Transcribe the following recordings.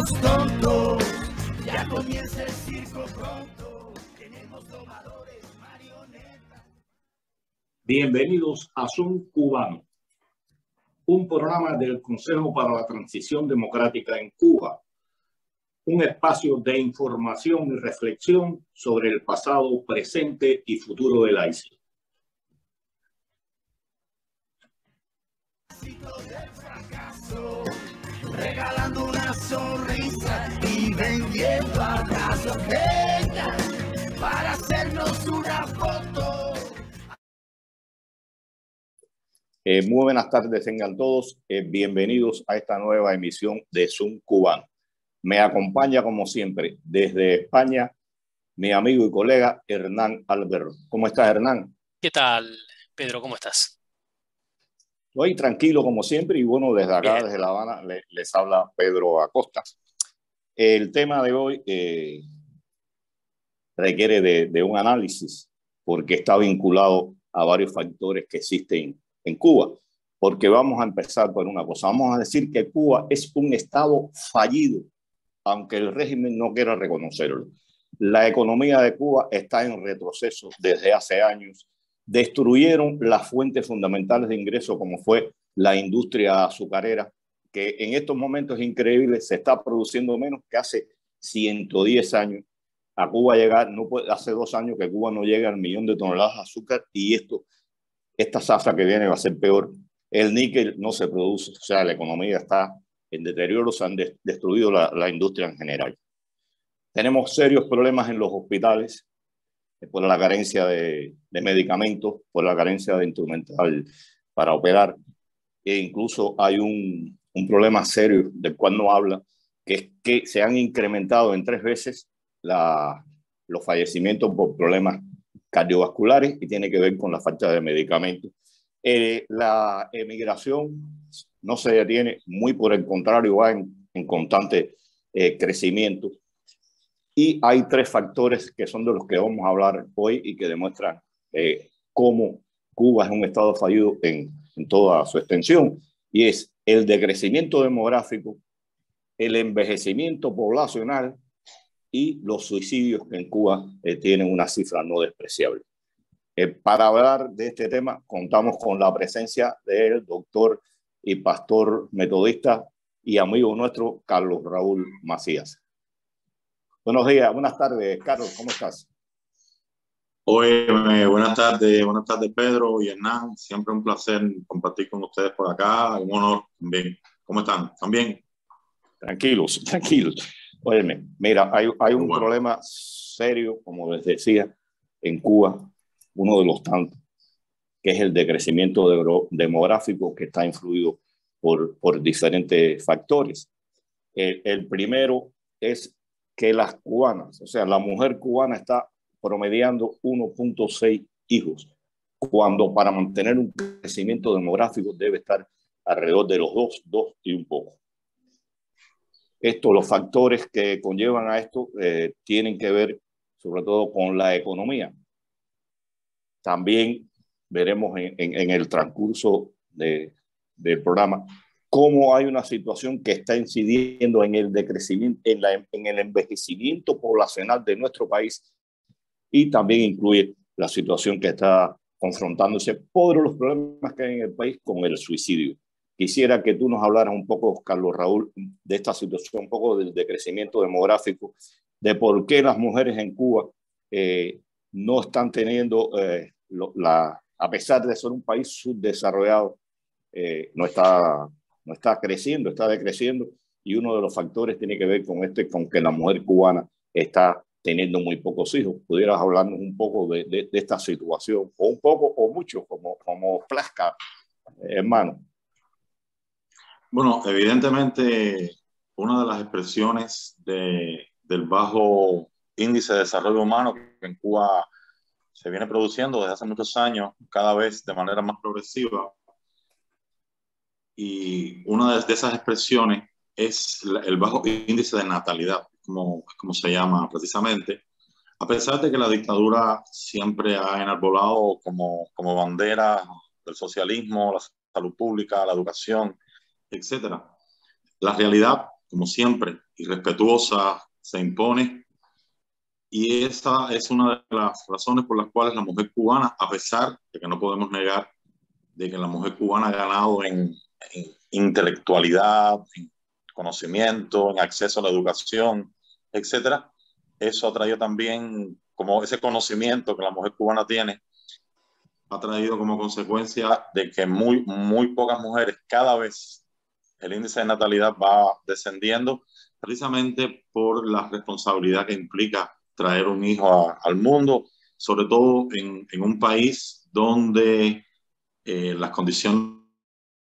somos tontos. Ya comienza el circo pronto. Tenemos domadores, marionetas. Bienvenidos a Son Cubano, un programa del Consejo para la Transición Democrática en Cuba, un espacio de información y reflexión sobre el pasado, presente y futuro de la isla. Regalando una sonrisa y vendiendo abrazos, venga, para hacernos una foto. Muy buenas tardes, tengan todos. Bienvenidos a esta nueva emisión de Zoom Cubano. Me acompaña, como siempre, desde España, mi amigo y colega Hernán Alberro. ¿Cómo estás, Hernán? ¿Qué tal, Pedro? ¿Cómo estás? Estoy tranquilo, como siempre, y bueno, desde acá, Bien. desde La Habana, les habla Pedro Acosta. El tema de hoy requiere de un análisis, porque está vinculado a varios factores que existen en Cuba. Porque vamos a empezar por una cosa. Vamos a decir que Cuba es un estado fallido, aunque el régimen no quiera reconocerlo. La economía de Cuba está en retroceso desde hace años. Destruyeron las fuentes fundamentales de ingreso, como fue la industria azucarera, que en estos momentos es increíble, se está produciendo menos que hace 110 años. A Cuba llegar, no puede, hace 2 años que Cuba no llega al 1.000.000 de toneladas de azúcar, y esta zafra que viene va a ser peor. El níquel no se produce, o sea, la economía está en deterioro, se han destruido la industria en general. Tenemos serios problemas en los hospitales por la carencia de medicamentos, por la carencia de instrumental para operar, e incluso hay un problema serio del cual no habla, que es que se han incrementado en 3 veces los fallecimientos por problemas cardiovasculares, y tiene que ver con la falta de medicamentos. La emigración no se detiene, muy por el contrario, va en constante crecimiento. Y hay 3 factores que son de los que vamos a hablar hoy y que demuestran cómo Cuba es un estado fallido en toda su extensión, y es el decrecimiento demográfico, el envejecimiento poblacional y los suicidios, que en Cuba tienen una cifra no despreciable. Para hablar de este tema contamos con la presencia del doctor y pastor metodista y amigo nuestro, Carlos Raúl Macías. Buenos días, buenas tardes, Carlos, ¿cómo estás? Buenas tardes Pedro y Hernán, siempre un placer compartir con ustedes por acá, un honor también. ¿Cómo están? ¿Están bien? Tranquilos. Óyeme, mira, hay un problema serio, como les decía, en Cuba, uno de los tantos, que es el decrecimiento demográfico, que está influido por diferentes factores. El primero es que las cubanas, o sea, la mujer cubana está promediando 1.6 hijos, cuando para mantener un crecimiento demográfico debe estar alrededor de los 2 y un poco. Los factores que conllevan a esto tienen que ver sobre todo con la economía. También veremos en el transcurso del programa cómo hay una situación que está incidiendo en el decrecimiento, en el envejecimiento poblacional de nuestro país, y también incluye la situación que está confrontándose por los problemas que hay en el país con el suicidio. Quisiera que tú nos hablaras un poco, Carlos Raúl, de esta situación, un poco del decrecimiento demográfico, de por qué las mujeres en Cuba no están teniendo, a pesar de ser un país subdesarrollado, no está creciendo, está decreciendo, y uno de los factores tiene que ver con que la mujer cubana está teniendo muy pocos hijos. ¿Pudieras hablarnos un poco de esta situación, o un poco o mucho, como plazca, hermano? Bueno, evidentemente una de las expresiones del bajo índice de desarrollo humano que en Cuba se viene produciendo desde hace muchos años, cada vez de manera más progresiva, y una de esas expresiones es el bajo índice de natalidad, como se llama precisamente, a pesar de que la dictadura siempre ha enarbolado como bandera del socialismo, la salud pública, la educación, etcétera. La realidad como siempre, y respetuosa, se impone. Y esa es una de las razones por las cuales la mujer cubana, a pesar de que no podemos negar de que la mujer cubana ha ganado en intelectualidad, en conocimiento, en acceso a la educación, etcétera, eso ha traído también, como ese conocimiento que la mujer cubana tiene, ha traído como consecuencia de que muy pocas mujeres, cada vez el índice de natalidad va descendiendo, precisamente por la responsabilidad que implica traer un hijo al mundo, sobre todo en un país donde las condiciones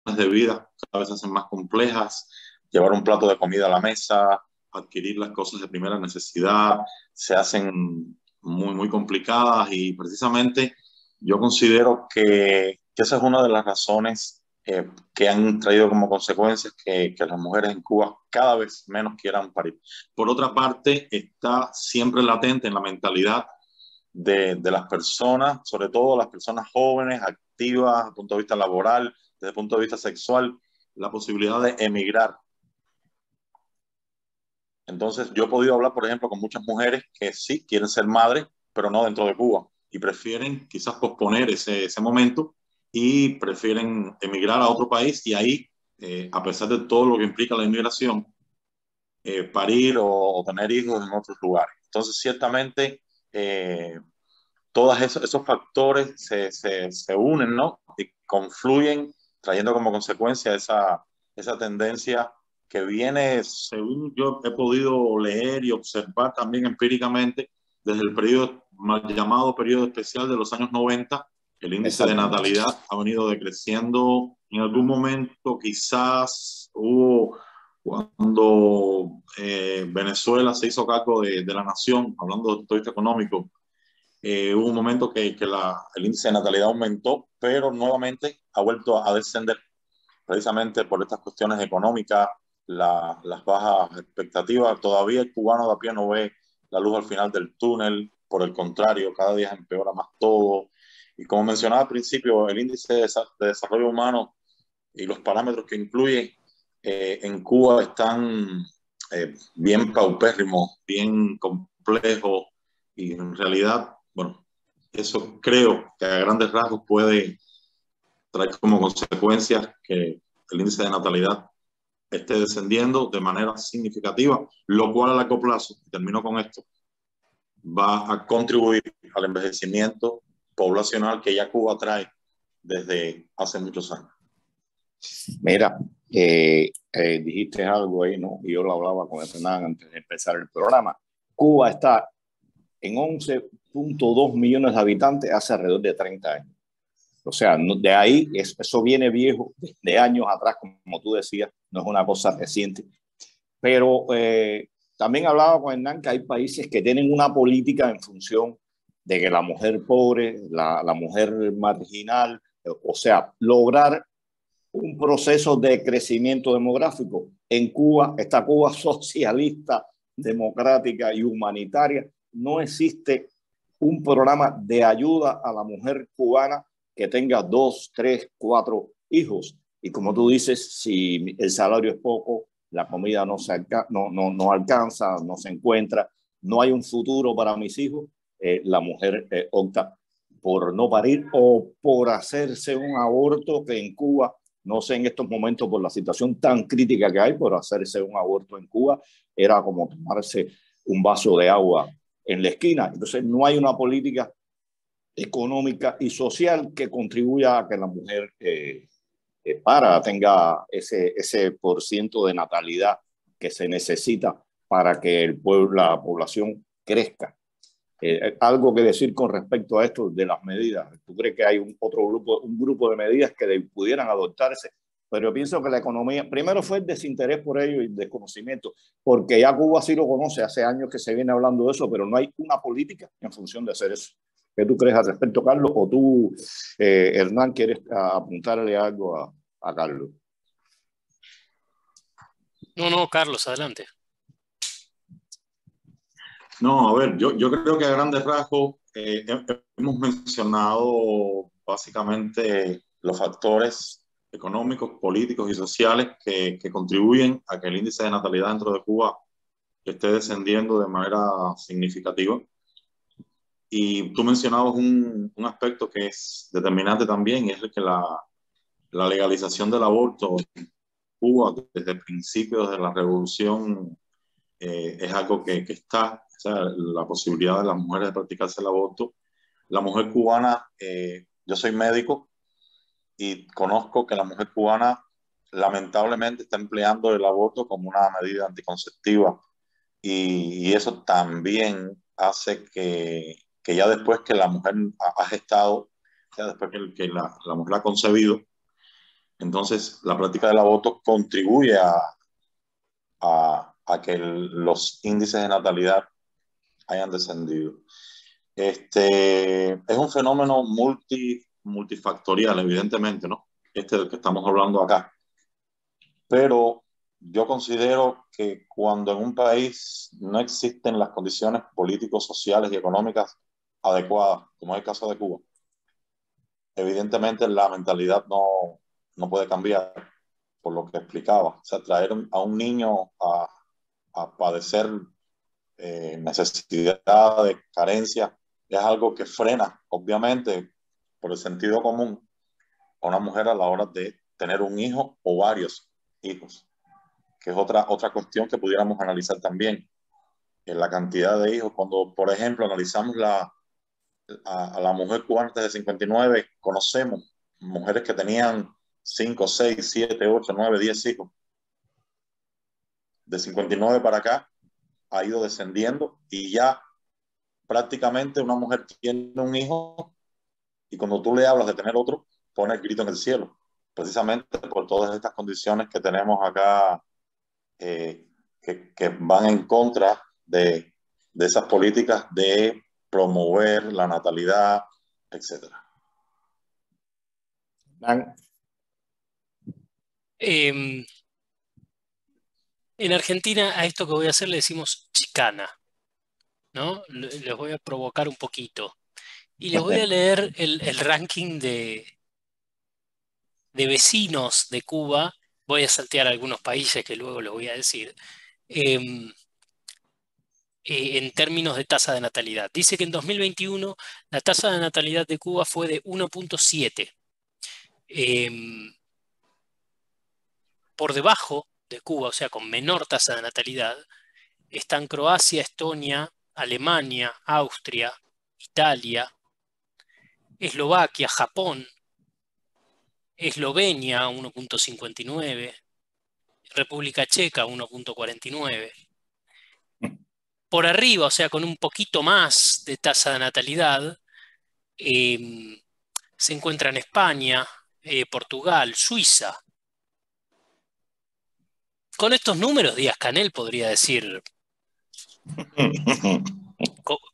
de vida cada vez se hacen más complejas, llevar un plato de comida a la mesa, adquirir las cosas de primera necesidad, se hacen muy complicadas, y precisamente yo considero que esa es una de las razones que han traído como consecuencias que las mujeres en Cuba cada vez menos quieran parir. Por otra parte, está siempre latente en la mentalidad de las personas, sobre todo las personas jóvenes, activas, desde el punto de vista laboral, desde el punto de vista sexual, la posibilidad de emigrar. Entonces, yo he podido hablar, por ejemplo, con muchas mujeres que sí quieren ser madres, pero no dentro de Cuba, y prefieren quizás posponer ese momento y prefieren emigrar a otro país, y ahí, a pesar de todo lo que implica la inmigración, parir o tener hijos en otros lugares. Entonces, ciertamente, todos esos factores se unen, ¿no? Y confluyen, trayendo como consecuencia esa tendencia que viene, según yo he podido leer y observar también empíricamente, desde el periodo mal llamado periodo especial de los años 90, el índice de natalidad ha venido decreciendo. En algún momento quizás hubo, cuando Venezuela se hizo cargo de la nación, hablando del punto de vista económico, hubo un momento que el índice de natalidad aumentó, pero nuevamente ha vuelto a descender, precisamente por estas cuestiones económicas, las bajas expectativas. Todavía el cubano de a pie no ve la luz al final del túnel, por el contrario, cada día empeora más todo. Y como mencionaba al principio, el índice de desarrollo humano y los parámetros que incluye en Cuba están bien paupérrimos, bien complejos, y en realidad, bueno, eso creo que a grandes rasgos puede traer como consecuencias que el índice de natalidad esté descendiendo de manera significativa, lo cual a largo plazo, termino con esto, va a contribuir al envejecimiento poblacional que ya Cuba trae desde hace muchos años. Mira, dijiste algo ahí, ¿no? Y yo lo hablaba con Hernán antes de empezar el programa. Cuba está en 11.2 millones de habitantes hace alrededor de 30 años. O sea, de ahí, eso viene viejo, de años atrás, como tú decías, no es una cosa reciente. Pero también hablaba con Hernán que hay países que tienen una política en función de que la mujer pobre, la mujer marginal, o sea, lograr un proceso de crecimiento demográfico. En Cuba, esta Cuba socialista, democrática y humanitaria, no existe un programa de ayuda a la mujer cubana que tenga 2, 3, 4 hijos. Y como tú dices, si el salario es poco, la comida no alcanza, no se encuentra, no hay un futuro para mis hijos, la mujer opta por no parir o por hacerse un aborto, que en Cuba, no sé en estos momentos por la situación tan crítica que hay, por hacerse un aborto en Cuba era como tomarse un vaso de agua en la esquina. Entonces no hay una política económica y social que contribuya a que la mujer tenga ese % de natalidad que se necesita para que la población crezca. Algo que decir con respecto a esto de las medidas. ¿Tú crees que hay un grupo de medidas que pudieran adoptarse? Pero yo pienso que la economía, primero fue el desinterés por ello y el desconocimiento, porque ya Cuba sí lo conoce, hace años que se viene hablando de eso, pero no hay una política en función de hacer eso. ¿Qué tú crees al respecto, Carlos? O tú, Hernán, quieres apuntarle algo a Carlos. No, Carlos, adelante. No, a ver, yo creo que a grandes rasgos hemos mencionado básicamente los factores económicos, políticos y sociales que contribuyen a que el índice de natalidad dentro de Cuba esté descendiendo de manera significativa. Y tú mencionabas un aspecto que es determinante también, y es el que la legalización del aborto en Cuba desde principios de la revolución es algo que está, o sea, la posibilidad de las mujeres de practicarse el aborto. La mujer cubana, yo soy médico y conozco que la mujer cubana lamentablemente está empleando el aborto como una medida anticonceptiva y eso también hace que ya después que la mujer ha gestado, o sea, después que la mujer ha concebido, entonces la práctica del aborto contribuye a que los índices de natalidad hayan descendido. Es un fenómeno multifactorial, evidentemente, ¿no? Del que estamos hablando acá. Pero yo considero que cuando en un país no existen las condiciones políticos, sociales y económicas adecuadas, como es el caso de Cuba, evidentemente la mentalidad no puede cambiar, por lo que explicaba. O sea, traer a un niño a padecer necesidades, carencias, es algo que frena, obviamente, por el sentido común, a una mujer a la hora de tener un hijo o varios hijos, que es otra cuestión que pudiéramos analizar también, en la cantidad de hijos. Cuando, por ejemplo, analizamos a la mujer cubana antes de 59, conocemos mujeres que tenían 5, 6, 7, 8, 9, 10 hijos. De 59 para acá ha ido descendiendo y ya prácticamente una mujer tiene un hijo y cuando tú le hablas de tener otro, pone el grito en el cielo, precisamente por todas estas condiciones que tenemos acá que van en contra de esas políticas de promover la natalidad, etcétera. En Argentina a esto que voy a hacer le decimos chicana, ¿no? Les voy a provocar un poquito. Y les voy a leer el ranking de vecinos de Cuba. Voy a saltear algunos países que luego les voy a decir. em, en términos de tasa de natalidad. Dice que en 2021 la tasa de natalidad de Cuba fue de 1.7. Por debajo de Cuba, o sea, con menor tasa de natalidad, están Croacia, Estonia, Alemania, Austria, Italia, Eslovaquia, Japón, Eslovenia 1.59, República Checa 1.49. Por arriba, o sea, con un poquito más de tasa de natalidad, se encuentran España, Portugal, Suiza. Con estos números, Díaz-Canel podría decir,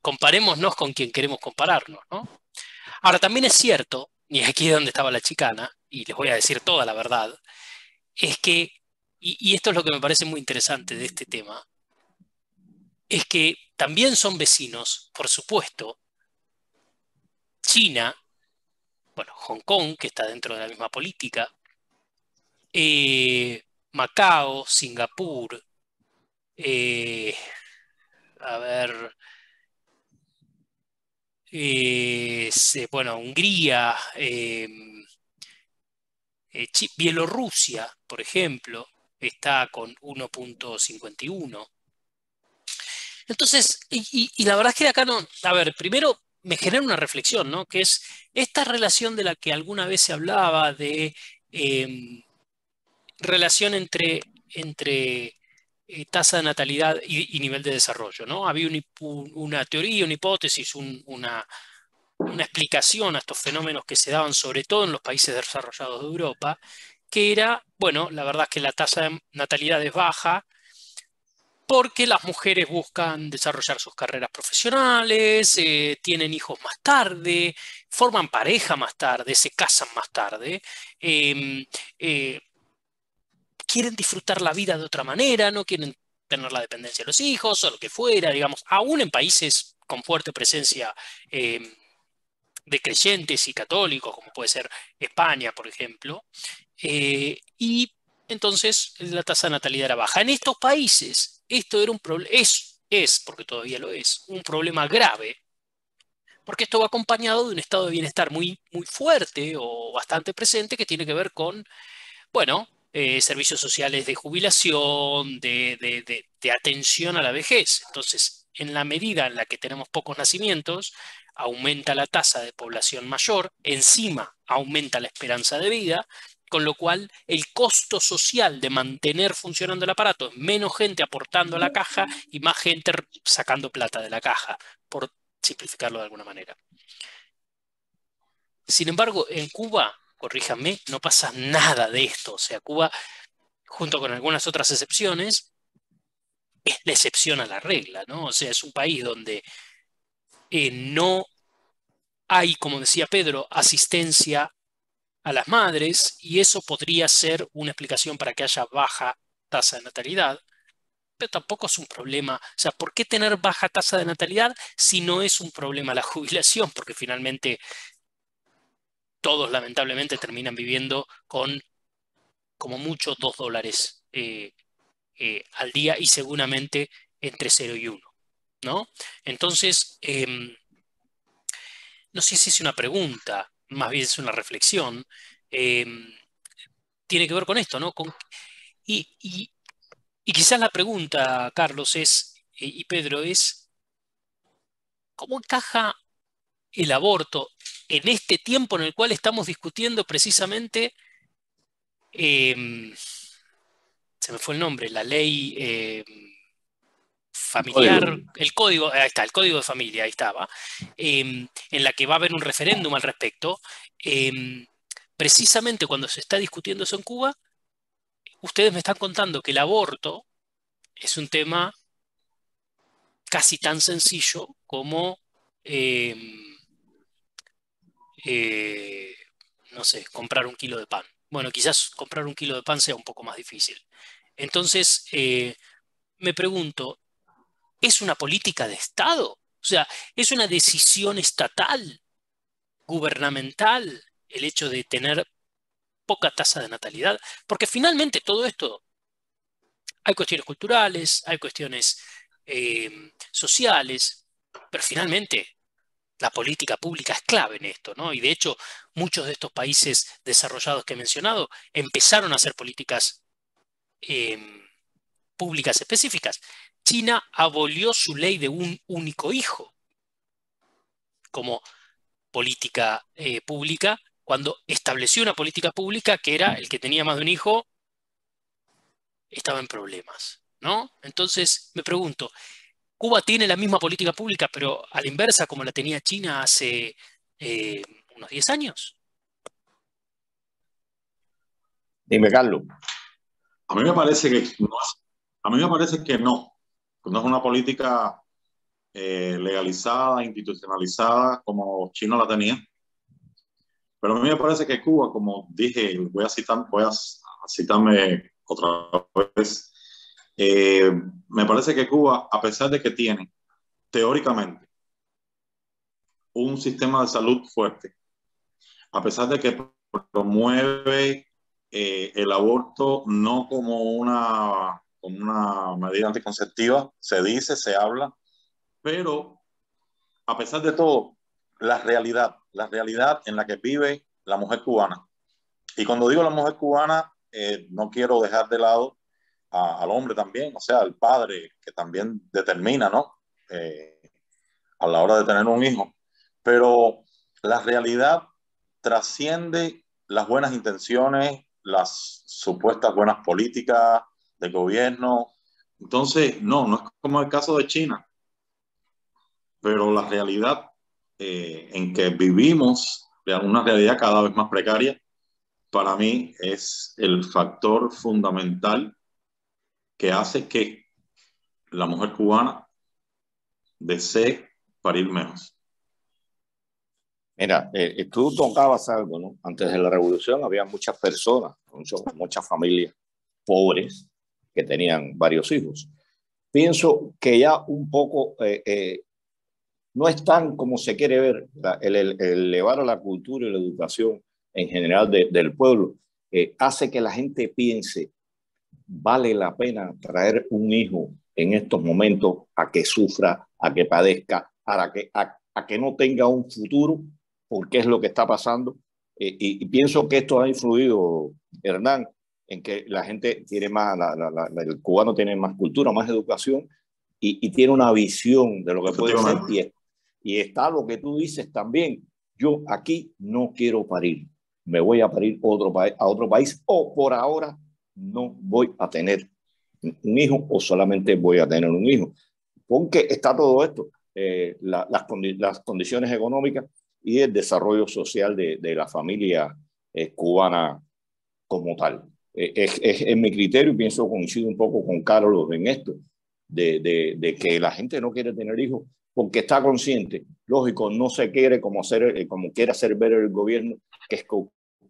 comparémonos con quien queremos compararnos, ¿no? Ahora, también es cierto, y aquí es donde estaba la chicana, y les voy a decir toda la verdad, es que, y esto es lo que me parece muy interesante de este tema, es que también son vecinos, por supuesto, China, bueno, Hong Kong, que está dentro de la misma política, Macao, Singapur, a ver, bueno, Hungría, Bielorrusia, por ejemplo, está con 1.51. Entonces, y la verdad es que acá no, a ver, primero me genera una reflexión, ¿no? Que es esta relación de la que alguna vez se hablaba de relación entre tasa de natalidad y nivel de desarrollo, ¿no? Había una teoría, una hipótesis, una explicación a estos fenómenos que se daban sobre todo en los países desarrollados de Europa, que era, bueno, la verdad es que la tasa de natalidad es baja porque las mujeres buscan desarrollar sus carreras profesionales, tienen hijos más tarde, forman pareja más tarde, se casan más tarde, eh, eh, quieren disfrutar la vida de otra manera, no quieren tener la dependencia de los hijos o lo que fuera, digamos, aún en países con fuerte presencia de creyentes y católicos, como puede ser España, por ejemplo, Y entonces la tasa de natalidad era baja. En estos países esto era un problema, porque todavía lo es, un problema grave, porque esto va acompañado de un estado de bienestar muy, muy fuerte o bastante presente que tiene que ver con, bueno, servicios sociales de jubilación, de atención a la vejez. Entonces, en la medida en la que tenemos pocos nacimientos, aumenta la tasa de población mayor, encima aumenta la esperanza de vida, con lo cual el costo social de mantener funcionando el aparato es menos gente aportando a la caja y más gente sacando plata de la caja, por simplificarlo de alguna manera. Sin embargo, en Cuba, corríjanme, no pasa nada de esto. O sea, Cuba, junto con algunas otras excepciones, es la excepción a la regla, ¿no? O sea, es un país donde no hay, como decía Pedro, asistencia a las madres, y eso podría ser una explicación para que haya baja tasa de natalidad, pero tampoco es un problema. O sea, ¿por qué tener baja tasa de natalidad si no es un problema la jubilación? Porque finalmente todos lamentablemente terminan viviendo con como mucho $2 al día y seguramente entre 0 y 1, ¿no? Entonces, no sé si es una pregunta, más bien es una reflexión, eh, tiene que ver con esto, ¿no? Y quizás la pregunta, Carlos, y Pedro, es, ¿cómo encaja el aborto en este tiempo en el cual estamos discutiendo precisamente, se me fue el nombre, la ley familiar, el código, ahí está, el código de familia, ahí estaba, en la que va a haber un referéndum al respecto? Precisamente cuando se está discutiendo eso en Cuba, ustedes me están contando que el aborto es un tema casi tan sencillo como, eh, eh, no sé, comprar un kilo de pan. Bueno, quizás comprar un kilo de pan sea un poco más difícil. Entonces, me pregunto, ¿es una política de Estado? O sea, ¿es una decisión estatal, gubernamental, el hecho de tener poca tasa de natalidad? Porque finalmente todo esto, hay cuestiones culturales, hay cuestiones sociales, pero finalmente la política pública es clave en esto, ¿no? Y de hecho, muchos de estos países desarrollados que he mencionado empezaron a hacer políticas eh, públicas específicas. China abolió su ley de un único hijo como política pública, cuando estableció una política pública que era el que tenía más de un hijo estaba en problemas, ¿no? Entonces me pregunto, ¿Cuba tiene la misma política pública, pero a la inversa como la tenía China hace eh, unos 10 años? Dime, Carlos. A mí me parece que no, a mí me parece que no es una política legalizada, institucionalizada como China la tenía. Pero a mí me parece que Cuba, como dije, voy a citarme otra vez, me parece que Cuba, a pesar de que tiene teóricamente un sistema de salud fuerte, a pesar de que promueve el aborto no como una medida anticonceptiva, se dice, se habla, pero a pesar de todo, la realidad en la que vive la mujer cubana. Y cuando digo la mujer cubana, no quiero dejar de lado al hombre también, o sea, al padre que también determina, ¿no? A la hora de tener un hijo. Pero la realidad trasciende las buenas intenciones, las supuestas buenas políticas del gobierno. Entonces, no es como el caso de China, pero la realidad en que vivimos, una realidad cada vez más precaria, para mí es el factor fundamental que hace que la mujer cubana desee parir menos. Mira, tú tocabas algo, ¿no? Antes de la revolución había muchas personas, muchas familias pobres que tenían varios hijos. Pienso que ya un poco no es tan como se quiere ver el elevar a la cultura y la educación en general del pueblo. hace que la gente piense, vale la pena traer un hijo en estos momentos a que sufra, a que padezca, a que no tenga un futuro, porque es lo que está pasando. Y pienso que esto ha influido, Hernán, en que la gente tiene más, el cubano tiene más cultura, más educación y tiene una visión de lo que puede ser. Y está lo que tú dices también. Yo aquí no quiero parir. Me voy a parir a otro país o por ahora no voy a tener un hijo o solamente voy a tener un hijo. Porque está todo esto, las condiciones económicas y el desarrollo social de la familia cubana como tal. Es mi criterio y pienso coincido un poco con Carlos en esto, de que la gente no quiere tener hijos porque está consciente, lógico, no se quiere como quiere hacer ver el gobierno, que es que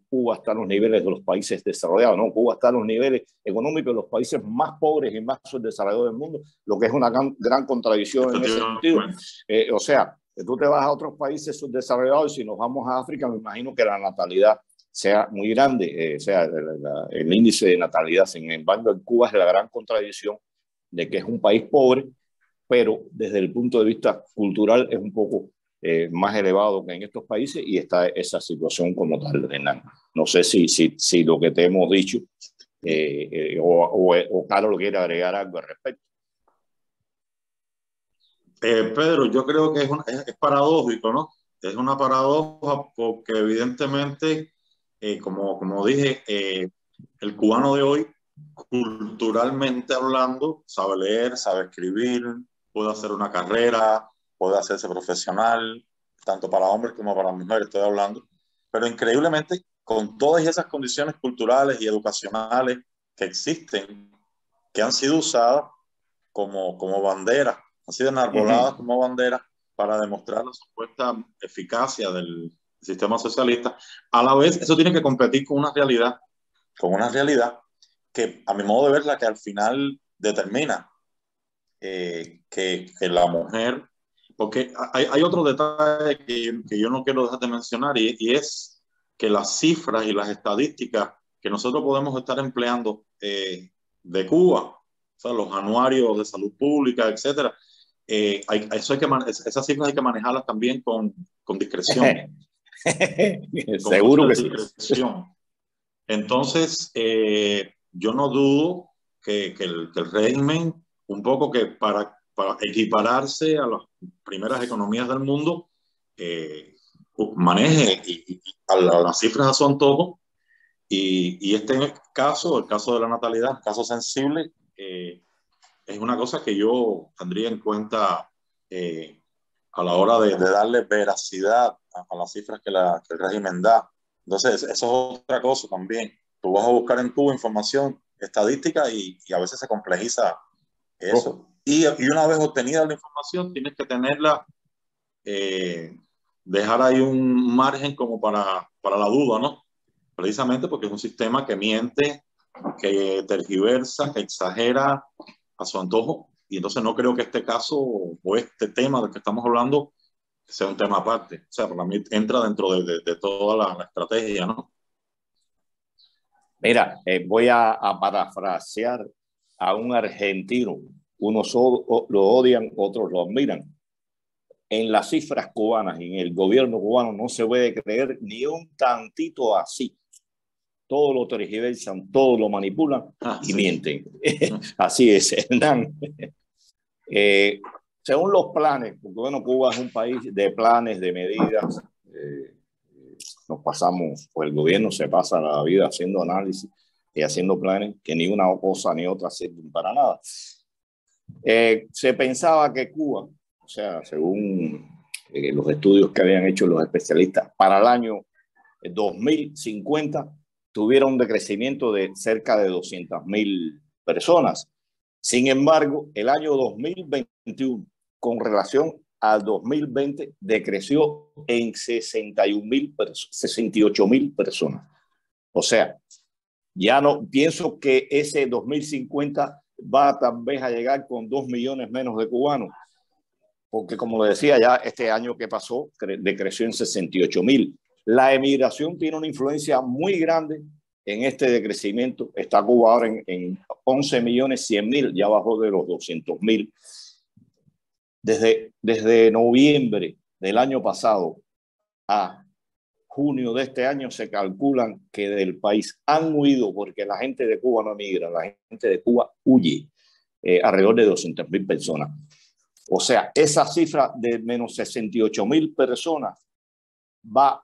Cuba está a los niveles de los países desarrollados, ¿no? Cuba está a los niveles económicos de los países más pobres y más subdesarrollados del mundo, lo que es una gran contradicción en ese sentido. O sea, tú te vas a otros países subdesarrollados y si nos vamos a África, me imagino que la natalidad sea muy grande, o sea, el índice de natalidad. Sin embargo, en Cuba es la gran contradicción de que es un país pobre, pero desde el punto de vista cultural es un poco más elevado que en estos países y está esa situación como tal, Renan. No sé si lo que te hemos dicho o Carlos quiere agregar algo al respecto. Pedro, yo creo que es paradójico, ¿no? Es una paradoja porque evidentemente, como dije, el cubano de hoy, culturalmente hablando, sabe leer, sabe escribir, puede hacer una carrera, puede hacerse profesional, tanto para hombres como para mujeres, estoy hablando. Pero increíblemente, con todas esas condiciones culturales y educacionales que existen, que han sido usadas como bandera, han sido enarboladas como bandera para demostrar la supuesta eficacia del sistema socialista. A la vez, eso tiene que competir con una realidad que, a mi modo de ver, la que al final determina que la mujer, porque hay otro detalle que yo no quiero dejar de mencionar y es que las cifras y las estadísticas que nosotros podemos estar empleando de Cuba, o sea, los anuarios de salud pública, etcétera, esas cifras hay que manejarlas también con discreción. Seguro que sí. Entonces, yo no dudo que el régimen, un poco que para equipararse a las primeras economías del mundo, maneje y las cifras a su antojo. Y este caso, el caso de la natalidad, un caso sensible, es una cosa que yo tendría en cuenta a la hora de darle veracidad a las cifras que el régimen da. Entonces, eso es otra cosa también. Tú vas a buscar en Cuba información estadística y a veces se complejiza eso. Y una vez obtenida la información, tienes que tenerla, dejar ahí un margen como para la duda, ¿no? Precisamente porque es un sistema que miente, que tergiversa, que exagera a su antojo. Y entonces no creo que este caso o este tema del que estamos hablando sea un tema aparte. O sea, para mí entra dentro de toda la estrategia, ¿no? Mira, voy a parafrasear a un argentino. Unos lo odian, otros lo admiran. En las cifras cubanas y en el gobierno cubano no se puede creer ni un tantito así. Todo lo tergiversan, todo lo manipulan y mienten. Así es, Hernán. Según los planes, porque bueno, Cuba es un país de planes, de medidas. Nos pasamos, pues el gobierno se pasa la vida haciendo análisis y haciendo planes que ni una cosa ni otra sirven para nada. Se pensaba que Cuba, o sea, según los estudios que habían hecho los especialistas, para el año 2050 tuviera un decrecimiento de cerca de 200.000 personas. Sin embargo, el año 2021, con relación al 2020, decreció en 68.000 personas. O sea, ya no pienso que ese 2050 va tal vez a llegar con 2 millones menos de cubanos, porque como le decía, ya este año que pasó decreció en 68.000. La emigración tiene una influencia muy grande en este decrecimiento. Está Cuba ahora en 11.100.000, ya bajó de los 200.000. Desde noviembre del año pasado a junio de este año se calculan que del país han huido, porque la gente de Cuba no emigra, la gente de Cuba huye, alrededor de 200.000 personas. O sea, esa cifra de menos 68.000 personas va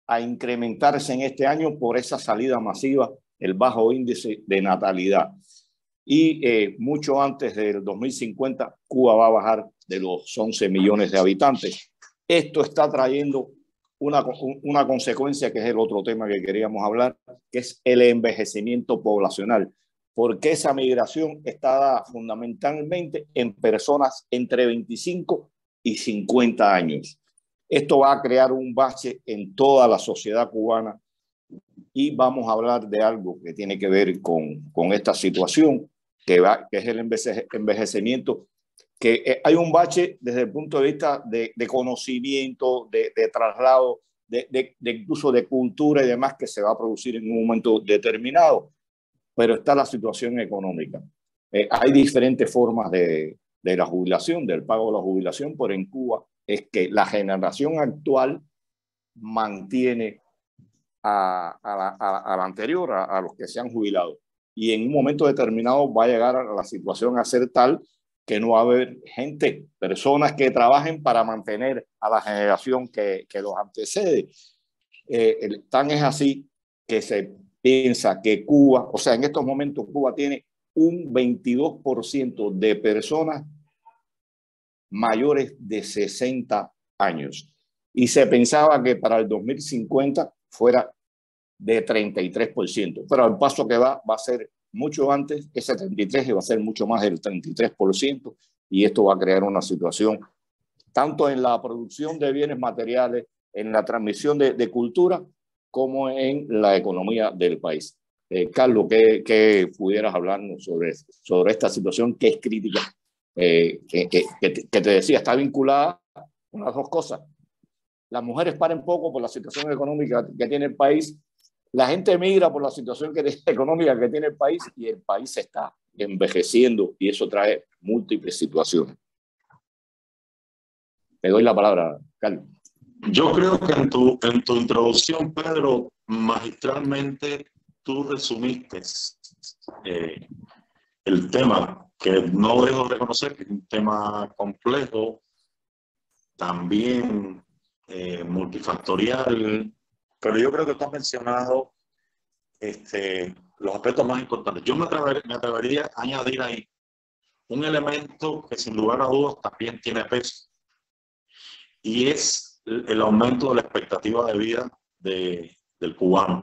a incrementarse en este año por esa salida masiva, el bajo índice de natalidad. Y mucho antes del 2050, Cuba va a bajar de los 11 millones de habitantes. Esto está trayendo una consecuencia, que es el otro tema que queríamos hablar, que es el envejecimiento poblacional, porque esa migración está dada fundamentalmente en personas entre 25 y 50 años. Esto va a crear un bache en toda la sociedad cubana, y vamos a hablar de algo que tiene que ver con esta situación, que es el envejecimiento, que hay un bache desde el punto de vista de conocimiento, de traslado, de incluso de cultura y demás, que se va a producir en un momento determinado, pero está la situación económica. Hay diferentes formas de la jubilación, del pago de la jubilación, pero en Cuba es que la generación actual mantiene a la anterior, a los que se han jubilado. Y en un momento determinado va a llegar a la situación a ser tal que no va a haber gente, personas que trabajen para mantener a la generación que los antecede. Tan es así que se piensa que Cuba, o sea, en estos momentos Cuba tiene un 22% de personas mayores de 60 años. Y se pensaba que para el 2050 fuera de 33%, pero al paso que va a ser mucho antes, ese 33, y va a ser mucho más del 33%, y esto va a crear una situación tanto en la producción de bienes materiales, en la transmisión de cultura, como en la economía del país. Carlos, ¿qué pudieras hablarnos sobre esta situación que es crítica, que te decía, está vinculada a unas dos cosas? Las mujeres paren poco por la situación económica que tiene el país, la gente emigra por la situación económica que tiene el país, y el país se está envejeciendo, y eso trae múltiples situaciones. Te doy la palabra, Carlos. Yo creo que en tu introducción, Pedro, magistralmente tú resumiste el tema, que no dejo de reconocer que es un tema complejo, también multifactorial, pero yo creo que tú has mencionado los aspectos más importantes. Yo me atrevería a añadir ahí un elemento que sin lugar a dudas también tiene peso, y es el aumento de la expectativa de vida del cubano.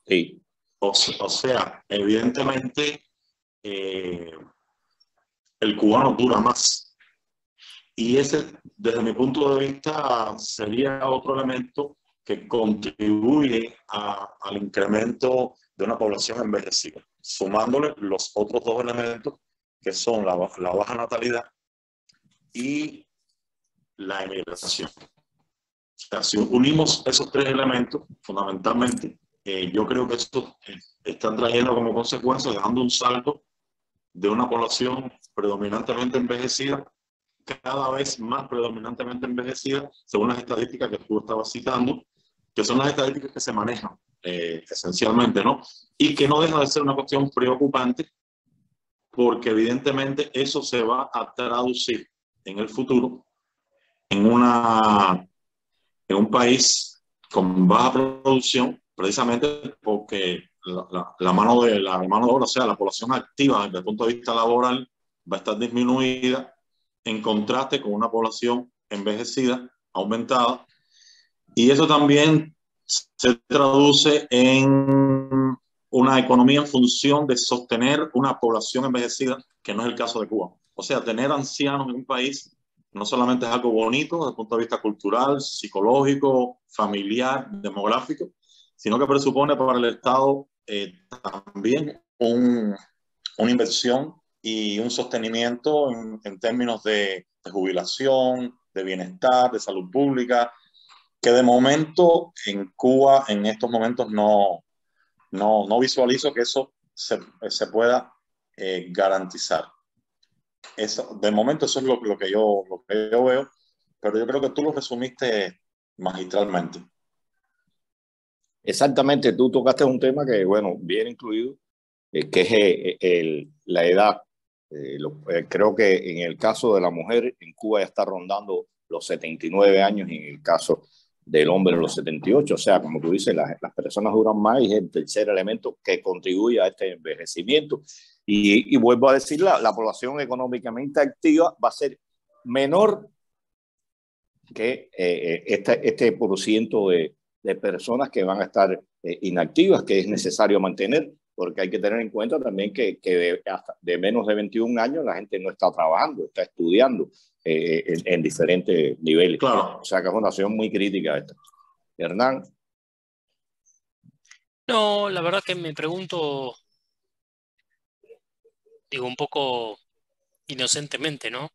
Sí. O sea, evidentemente el cubano dura más. Y ese, desde mi punto de vista, sería otro elemento que contribuye al incremento de una población envejecida, sumándole los otros dos elementos, que son la baja natalidad y la emigración. O sea, si unimos esos tres elementos, fundamentalmente, yo creo que esto está trayendo como consecuencia, dejando un salto de una población predominantemente envejecida, cada vez más predominantemente envejecida, según las estadísticas que tú estabas citando, que son las estadísticas que se manejan esencialmente, ¿no? Y que no deja de ser una cuestión preocupante, porque evidentemente eso se va a traducir en el futuro en un país con baja producción, precisamente porque la mano de obra, o sea, la población activa desde el punto de vista laboral, va a estar disminuida, en contraste con una población envejecida, aumentada, y eso también se traduce en una economía en función de sostener una población envejecida, que no es el caso de Cuba. O sea, tener ancianos en un país no solamente es algo bonito desde el punto de vista cultural, psicológico, familiar, demográfico, sino que presupone para el Estado también una inversión y un sostenimiento en términos de jubilación, de bienestar, de salud pública, que de momento en Cuba en estos momentos no no visualizo que eso se pueda garantizar. Eso, de momento eso es lo que yo veo, pero yo creo que tú lo resumiste magistralmente. Exactamente, tú tocaste un tema que, bueno, bien incluido, que es la edad. Creo que en el caso de la mujer en Cuba ya está rondando los 79 años y en el caso del hombre los 78. O sea, como tú dices, las personas duran más y es el tercer elemento que contribuye a este envejecimiento. Y vuelvo a decir, la población económicamente activa va a ser menor que este por ciento de personas que van a estar inactivas, que es necesario mantener, porque hay que tener en cuenta también que hasta de menos de 21 años la gente no está trabajando, está estudiando en diferentes niveles. Claro. O sea que es una situación muy crítica esta. Hernán. No, la verdad que me pregunto, digo, un poco inocentemente, ¿no?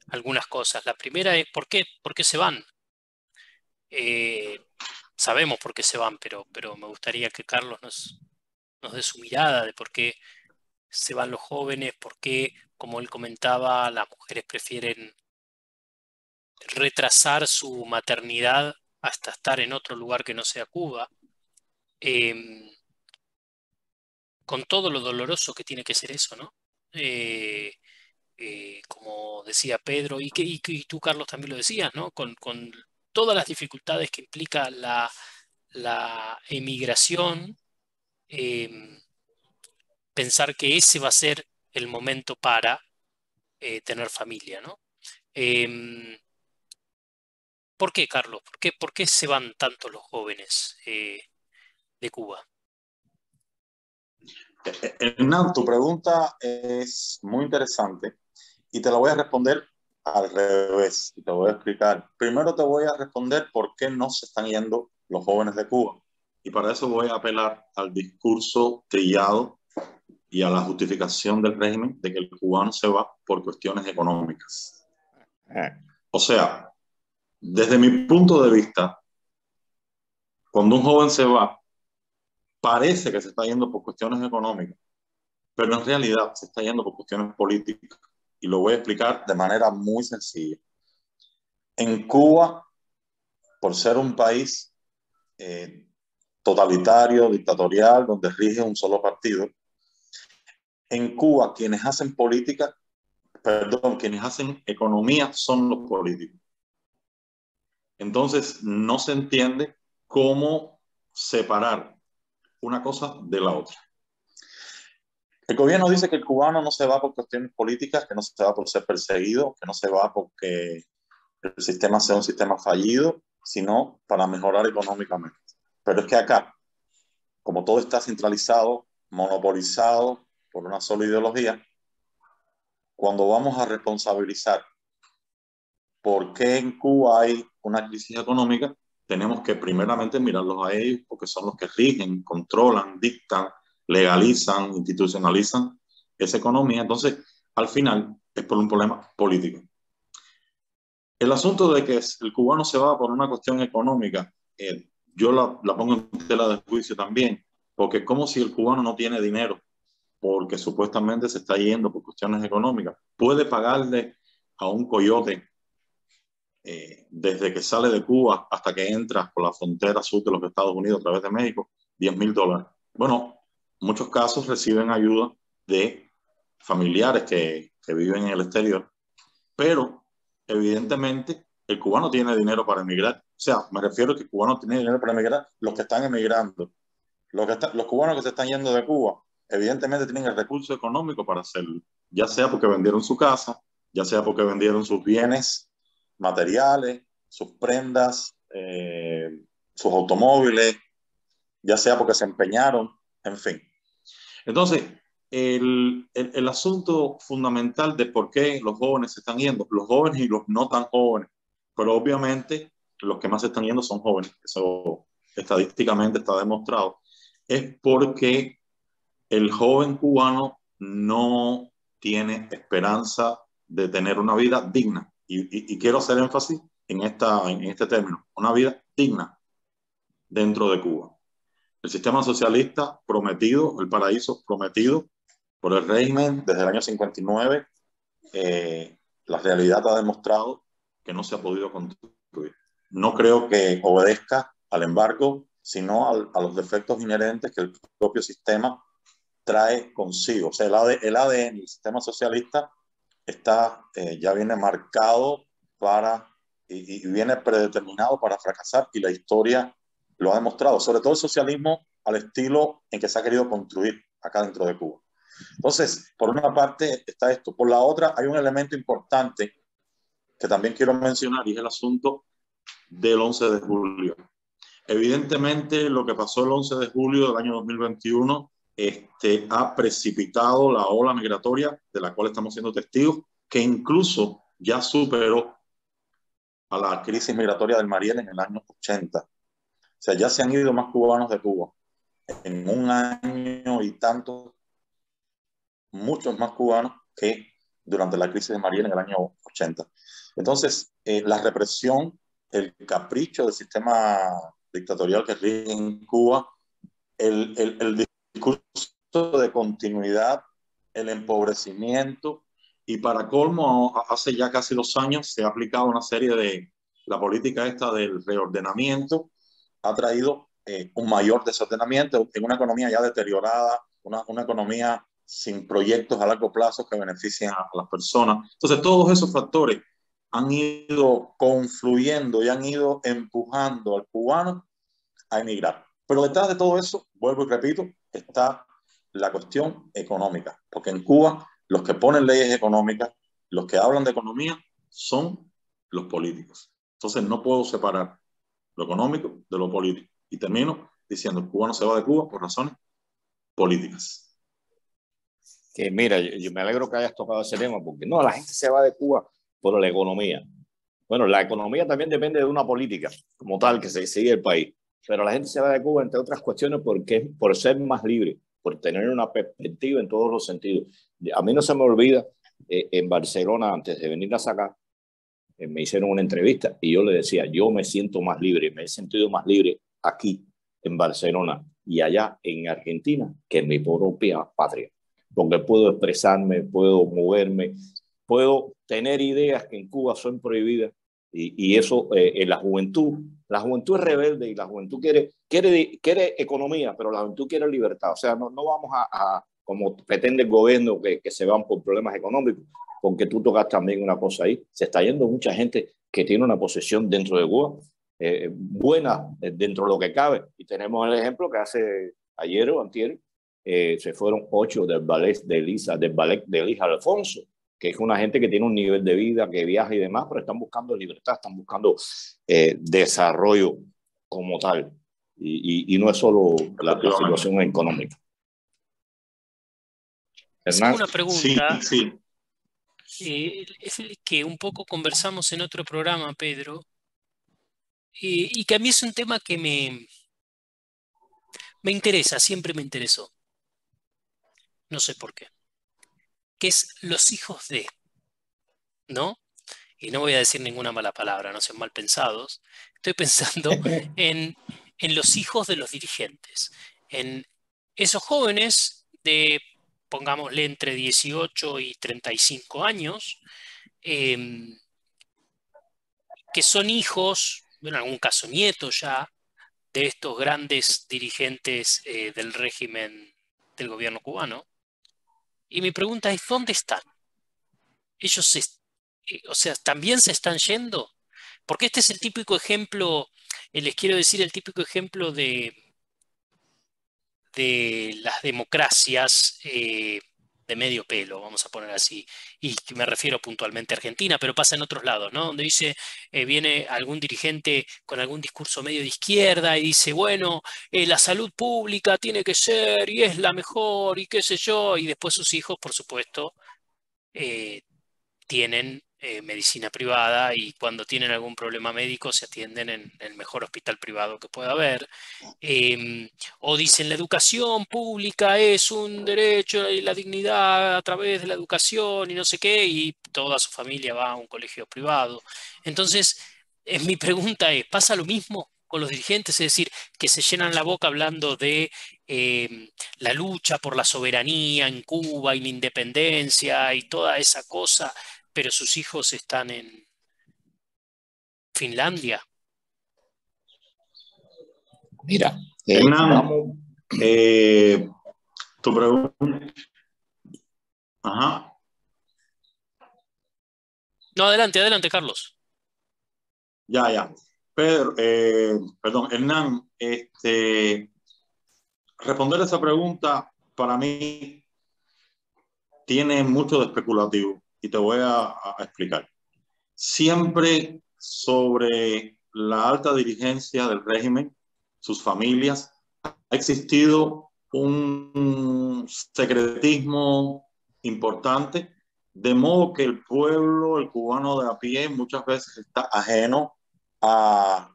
Algunas cosas. La primera es, ¿por qué se van? Sabemos por qué se van, pero me gustaría que Carlos nos dé su mirada de por qué se van los jóvenes, por qué, como él comentaba, las mujeres prefieren retrasar su maternidad hasta estar en otro lugar que no sea Cuba, con todo lo doloroso que tiene que ser eso, ¿no? Como decía Pedro, y tú, Carlos, también lo decías, ¿no? Con todas las dificultades que implica la emigración, pensar que ese va a ser el momento para tener familia, ¿no? ¿Por qué, Carlos? ¿Por qué se van tanto los jóvenes de Cuba? Hernán, tu pregunta es muy interesante y te la voy a responder al revés y te voy a explicar. Primero te voy a responder por qué no se están yendo los jóvenes de Cuba y para eso voy a apelar al discurso trillado y a la justificación del régimen de que el cubano se va por cuestiones económicas. O sea, desde mi punto de vista, cuando un joven se va, parece que se está yendo por cuestiones económicas, pero en realidad se está yendo por cuestiones políticas. Y lo voy a explicar de manera muy sencilla. En Cuba, por ser un país totalitario, dictatorial, donde rige un solo partido, en Cuba quienes hacen política, perdón, quienes hacen economía son los políticos. Entonces no se entiende cómo separar una cosa de la otra. El gobierno dice que el cubano no se va por cuestiones políticas, que no se va por ser perseguido, que no se va porque el sistema sea un sistema fallido, sino para mejorar económicamente. Pero es que acá, como todo está centralizado, monopolizado por una sola ideología, cuando vamos a responsabilizar por qué en Cuba hay una crisis económica, tenemos que primeramente mirarlos a ellos porque son los que rigen, controlan, dictan, legalizan, institucionalizan esa economía. Entonces, al final, es por un problema político. El asunto de que el cubano se va por una cuestión económica, yo la pongo en tela de juicio también, porque es como si el cubano no tiene dinero, porque supuestamente se está yendo por cuestiones económicas. Puede pagarle a un coyote desde que sale de Cuba hasta que entra por la frontera sur de los Estados Unidos a través de México, $10,000. Bueno, en muchos casos reciben ayuda de familiares que viven en el exterior, pero evidentemente el cubano tiene dinero para emigrar. O sea, me refiero a que el cubano tiene dinero para emigrar, los que están emigrando. Los cubanos que se están yendo de Cuba, evidentemente tienen el recurso económico para hacerlo, ya sea porque vendieron su casa, ya sea porque vendieron sus bienes materiales, sus prendas, sus automóviles, ya sea porque se empeñaron, en fin. Entonces, el asunto fundamental de por qué los jóvenes se están yendo, los jóvenes y los no tan jóvenes, pero obviamente los que más se están yendo son jóvenes, eso estadísticamente está demostrado, es porque el joven cubano no tiene esperanza de tener una vida digna. Y quiero hacer énfasis en este término, una vida digna dentro de Cuba. El sistema socialista prometido, el paraíso prometido por el régimen desde el año 59, la realidad ha demostrado que no se ha podido construir. No creo que obedezca al embargo, sino a los defectos inherentes que el propio sistema trae consigo. O sea, el ADN del sistema socialista está, ya viene marcado y viene predeterminado para fracasar, y la historia lo ha demostrado, sobre todo el socialismo al estilo en que se ha querido construir acá dentro de Cuba. Entonces, por una parte está esto. Por la otra, hay un elemento importante que también quiero mencionar, y es el asunto del 11 de julio. Evidentemente, lo que pasó el 11 de julio del año 2021 ha precipitado la ola migratoria de la cual estamos siendo testigos, que incluso ya superó a la crisis migratoria del Mariel en el año 80. O sea, ya se han ido más cubanos de Cuba. En un año y tanto, muchos más cubanos que durante la crisis de Mariel en el año 80. Entonces, la represión, el capricho del sistema dictatorial que rige en Cuba, el discurso de continuidad, el empobrecimiento, y para colmo, hace ya casi 2 años se ha aplicado una serie de, la política esta del reordenamiento, ha traído un mayor desordenamiento en una economía ya deteriorada, una economía sin proyectos a largo plazo que beneficien a las personas. Entonces, todos esos factores han ido confluyendo y han ido empujando al cubano a emigrar. Pero detrás de todo eso, vuelvo y repito, está la cuestión económica, porque en Cuba los que ponen leyes económicas, los que hablan de economía, son los políticos. Entonces no puedo separar lo económico de lo político. Y termino diciendo, el cubano se va de Cuba por razones políticas. Que mira, yo me alegro que hayas tocado ese tema, porque no, la gente se va de Cuba por la economía. Bueno, la economía también depende de una política como tal que se sigue el país, pero la gente se va de Cuba, entre otras cuestiones, porque por ser más libre, por tener una perspectiva en todos los sentidos. A mí no se me olvida, en Barcelona, antes de venir a sacar, me hicieron una entrevista y yo le decía, yo me siento más libre, me he sentido más libre aquí en Barcelona y allá en Argentina que en mi propia patria, porque puedo expresarme, puedo moverme, puedo tener ideas que en Cuba son prohibidas, y eso en la juventud es rebelde, y la juventud quiere economía, pero la juventud quiere libertad. O sea, no vamos a como pretende el gobierno, que se van por problemas económicos, porque tú tocas también una cosa ahí. Se está yendo mucha gente que tiene una posesión dentro de Cuba, buena dentro de lo que cabe. Y tenemos el ejemplo que hace ayer o antier, se fueron 8 del ballet de Elisa Alfonso, que es una gente que tiene un nivel de vida, que viaja y demás, pero están buscando libertad, están buscando desarrollo como tal. Y no es solo la situación económica. Hernán, una pregunta. Sí. Es que un poco conversamos en otro programa, Pedro, y que a mí es un tema que me interesa, siempre me interesó. No sé por qué. Que es los hijos de, ¿no? Y no voy a decir ninguna mala palabra, no sean mal pensados. Estoy pensando en los hijos de los dirigentes, en esos jóvenes de, pongámosle, entre 18 y 35 años, que son hijos, en algún caso nietos ya, de estos grandes dirigentes del régimen del gobierno cubano. Y mi pregunta es, ¿dónde están? Ellos, o sea, ¿también se están yendo? Porque este es el típico ejemplo, les quiero decir, el típico ejemplo de las democracias de medio pelo, vamos a poner así, y me refiero puntualmente a Argentina, pero pasa en otros lados, ¿no? Donde dice, viene algún dirigente con algún discurso medio de izquierda y dice, bueno, la salud pública tiene que ser y es la mejor y qué sé yo, y después sus hijos, por supuesto, tienen medicina privada, y cuando tienen algún problema médico se atienden en el mejor hospital privado que pueda haber. O dicen la educación pública es un derecho y la dignidad a través de la educación y no sé qué, y toda su familia va a un colegio privado. Entonces, mi pregunta es, ¿pasa lo mismo con los dirigentes, es decir, que se llenan la boca hablando de la lucha por la soberanía en Cuba y la independencia y toda esa cosa, pero sus hijos están en Finlandia. Mira, Hernán, vamos. tu pregunta. Ajá. No, adelante, adelante, Carlos. Ya. Pedro, perdón, Hernán, responder esa pregunta para mí tiene mucho de especulativo y te voy a explicar. Siempre sobre la alta dirigencia del régimen, sus familias, ha existido un secretismo importante, de modo que el pueblo, el cubano de a pie, muchas veces está ajeno a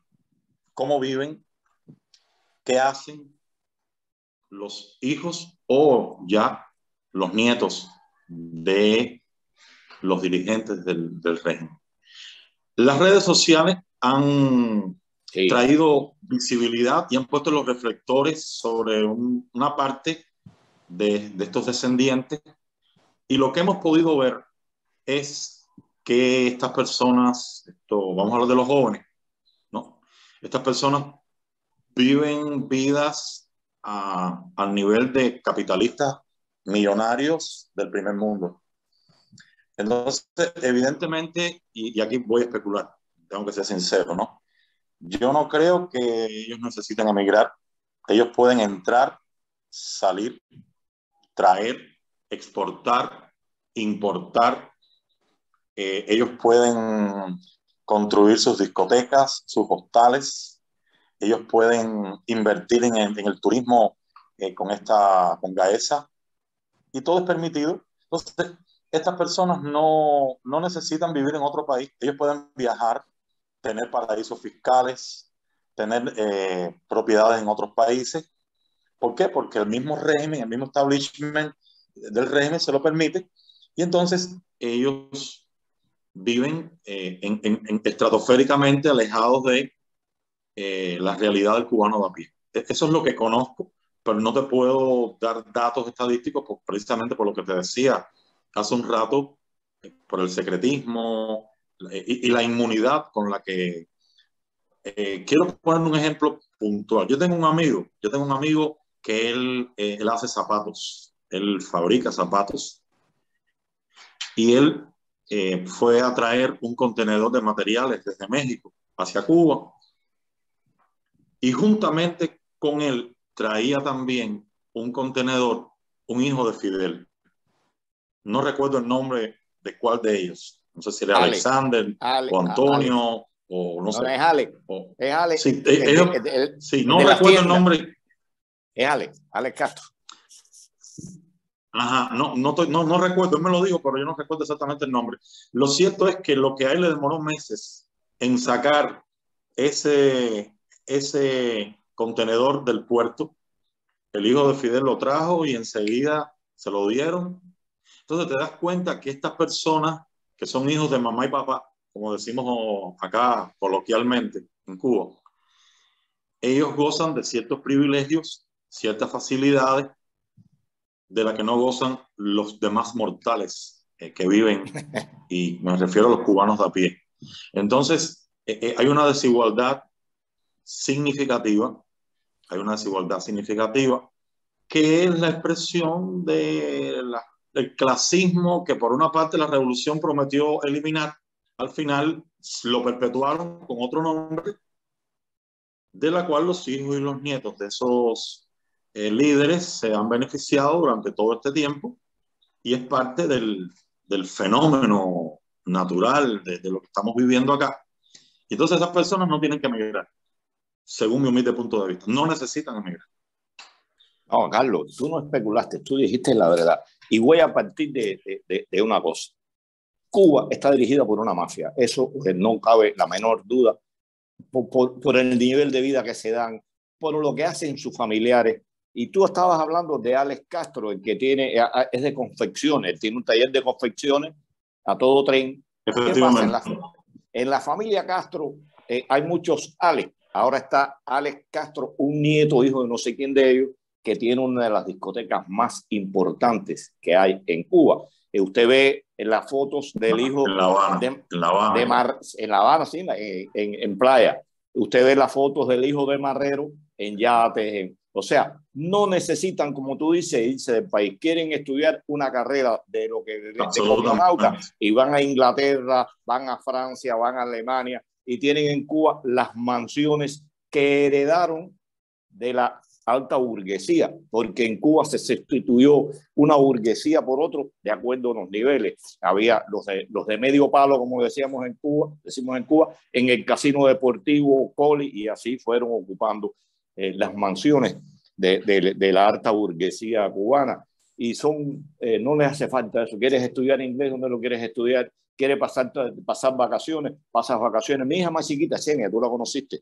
cómo viven, qué hacen los hijos o ya los nietos de los dirigentes del régimen. Las redes sociales han traído visibilidad y han puesto los reflectores sobre una parte de estos descendientes, y lo que hemos podido ver es que estas personas, vamos a hablar de los jóvenes, ¿no? Estas personas viven vidas al nivel de capitalistas millonarios del primer mundo. Entonces, evidentemente, y aquí voy a especular, tengo que ser sincero, ¿no? Yo no creo que ellos necesiten emigrar. Ellos pueden entrar, salir, traer, exportar, importar. Ellos pueden construir sus discotecas, sus hostales. Ellos pueden invertir en el turismo con Gaesa, y todo es permitido. Entonces, estas personas no necesitan vivir en otro país. Ellos pueden viajar, tener paraísos fiscales, tener propiedades en otros países. ¿Por qué? Porque el mismo régimen, el mismo establishment del régimen se lo permite, y entonces ellos viven estratosféricamente alejados de la realidad del cubano de a pie. Eso es lo que conozco, pero no te puedo dar datos estadísticos precisamente por lo que te decía hace un rato, por el secretismo y la inmunidad con la que quiero poner un ejemplo puntual. Yo tengo un amigo que él hace zapatos, él fabrica zapatos, y él fue a traer un contenedor de materiales desde México hacia Cuba, y juntamente con él traía también un contenedor, un hijo de Fidel. No recuerdo el nombre de cuál de ellos. No sé si era Alexander o Antonio o no sé. No, es Alex. Es Alex. Sí, no recuerdo el nombre. Es Alex Castro. Ajá, no recuerdo, él me lo dijo, pero yo no recuerdo exactamente el nombre. Lo cierto es que lo que a él le demoró meses en sacar ese contenedor del puerto, el hijo de Fidel lo trajo y enseguida se lo dieron. Entonces te das cuenta que estas personas que son hijos de mamá y papá, como decimos acá coloquialmente en Cuba, ellos gozan de ciertos privilegios, ciertas facilidades de las que no gozan los demás mortales que viven, y me refiero a los cubanos de a pie. Entonces, hay una desigualdad significativa, que es la expresión del clasismo que por una parte la revolución prometió eliminar. Al final lo perpetuaron con otro nombre, de la cual los hijos y los nietos de esos líderes se han beneficiado durante todo este tiempo, y es parte del fenómeno natural de lo que estamos viviendo acá. Y entonces esas personas no tienen que emigrar, según mi humilde punto de vista. No necesitan emigrar. No, Carlos, tú no especulaste, tú dijiste la verdad. Y voy a partir de una cosa. Cuba está dirigida por una mafia. Eso no cabe la menor duda, por el nivel de vida que se dan, por lo que hacen sus familiares. Y tú estabas hablando de Alex Castro, el que es de confecciones, tiene un taller de confecciones a todo tren. ¿Qué pasa? En la familia Castro hay muchos Alex. Ahora está Alex Castro, un nieto, hijo de no sé quién de ellos, que tiene una de las discotecas más importantes que hay en Cuba. Usted ve en las fotos del hijo en La Habana, en La Habana, sí, en playa. Usted ve las fotos del hijo de Marrero en yates. O sea, no necesitan, como tú dices, irse del país. Quieren estudiar una carrera de lo que de cosmonauta y van a Inglaterra, van a Francia, van a Alemania y tienen en Cuba las mansiones que heredaron de la alta burguesía, porque en Cuba se sustituyó una burguesía por otro de acuerdo a los niveles. Había los de medio palo, como decimos en Cuba, en el casino deportivo Coli, y así fueron ocupando las mansiones de la alta burguesía cubana. Y no les hace falta eso. ¿Quieres estudiar inglés? ¿Dónde lo quieres estudiar? ¿Quieres pasar vacaciones? Pasas vacaciones. Mi hija más chiquita, Xenia, tú la conociste.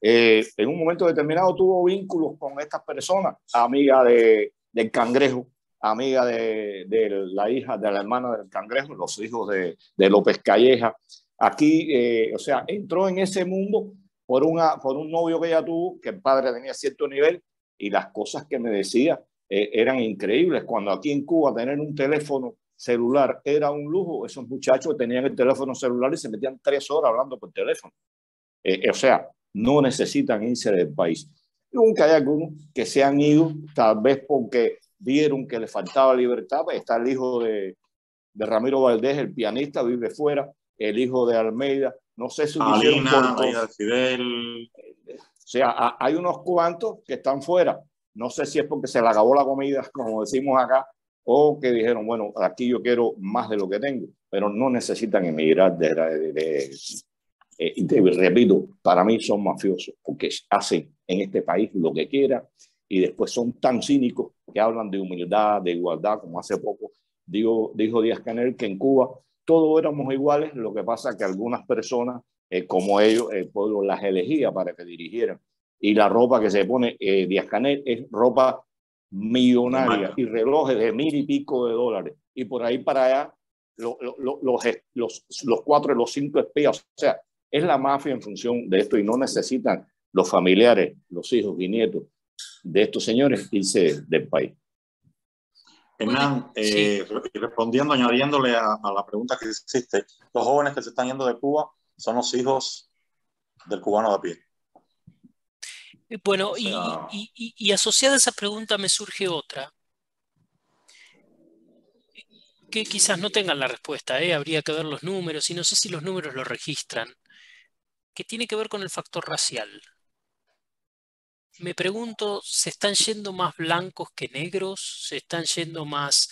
En un momento determinado tuvo vínculos con estas personas, amiga del Cangrejo, amiga de la hija de la hermana del Cangrejo, los hijos de López Calleja. Aquí, o sea, entró en ese mundo por un novio que ella tuvo, que el padre tenía cierto nivel, y las cosas que me decía eran increíbles. Cuando aquí en Cuba tener un teléfono celular era un lujo, esos muchachos tenían el teléfono celular y se metían 3 horas hablando por teléfono. O sea, no necesitan irse del país. Nunca hay algunos que se han ido, tal vez porque vieron que les faltaba libertad. Está el hijo de Ramiro Valdés, el pianista, vive fuera. El hijo de Almeida, no sé si lo hicieron por Fidel. O sea, hay unos cuantos que están fuera. No sé si es porque se le acabó la comida, como decimos acá, o que dijeron, bueno, aquí yo quiero más de lo que tengo, pero no necesitan emigrar repito, para mí son mafiosos porque hacen en este país lo que quieran y después son tan cínicos que hablan de humildad, de igualdad, como hace poco dijo Díaz-Canel que en Cuba todos éramos iguales, lo que pasa es que algunas personas, como ellos, el pueblo las elegía para que dirigieran. Y la ropa que se pone Díaz-Canel es ropa millonaria y relojes de $1,000 y pico de dólares. Y por ahí para allá los 4 y los 5 espías. O sea, es la mafia en función de esto y no necesitan los familiares, los hijos y nietos de estos señores irse del país. Hernán, respondiendo, añadiéndole a la pregunta que hiciste, los jóvenes que se están yendo de Cuba son los hijos del cubano de a pie. Bueno, o sea, y asociada a esa pregunta me surge otra, que quizás no tengan la respuesta, habría que ver los números, y no sé si los números lo registran, que tiene que ver con el factor racial. Me pregunto, ¿se están yendo más blancos que negros? ¿Se están yendo más,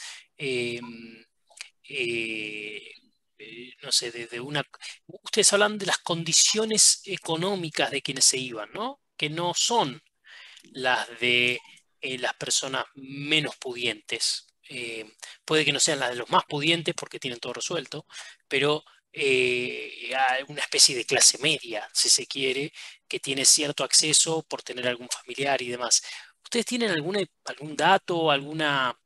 no sé, desde una... Ustedes hablan de las condiciones económicas de quienes se iban, ¿no? Que no son las de las personas menos pudientes. Puede que no sean las de los más pudientes porque tienen todo resuelto, pero hay una especie de clase media, si se quiere, que tiene cierto acceso por tener algún familiar y demás. ¿Ustedes tienen algún dato, alguna